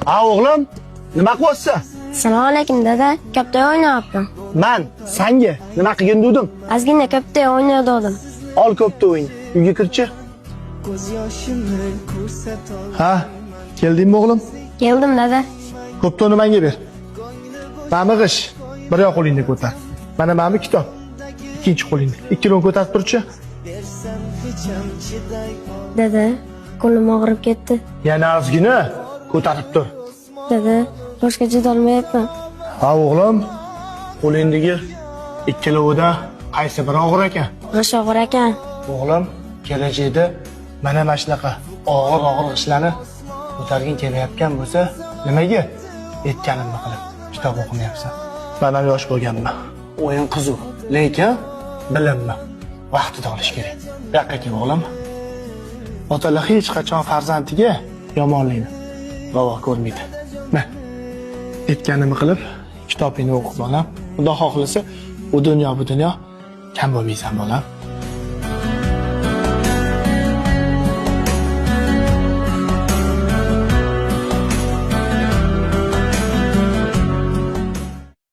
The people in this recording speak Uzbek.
Ha o'g'lim, nima qilyapsan? Assalomu alaykum dada. Koptoy o'ynayapman. Men senga nima qilgin dedim? Ozgina koptoy o'ynayotgandim. Ol koptoying, uyga kirchi. Ha, keldingmi o'g'lim? Keldim dada. Koptoyni menga ber. Mani g'ish, bir yoq qo'lingni ko'tar. Mana mani kitob. Ikkinchi qo'lingni. Ikkilovini ko'tarib turchi. Dada, qo'lim og'rib ketdi. Yana ozgina ko'tarib tur. Dada, boshqa chidolmayapman. Ha o'g'lim, qo'lingdagi ikkalovida qaysi biri og'ir ekan? G'ish og'ir ekan. O'g'lim, kelajakda mana shunaqa og'ir ishlarni ko'targin kelayotgan bo'lsa, nimaga aytganimni qilib kitob o'qimayapsan? Men ham yosh bo'lganman. O'yin qiziq, lekin bilimni vaqtida olish kerak. Bu yoqqa kel o'g'lim. Otalar hech qachon farzandiga yomonlikni ravo ko'rmaydi. Mana aytganimni qilib kitobingni o'qib bolam. Xudo xohlasa, bu dunyo kam bo'lmaysan bolam.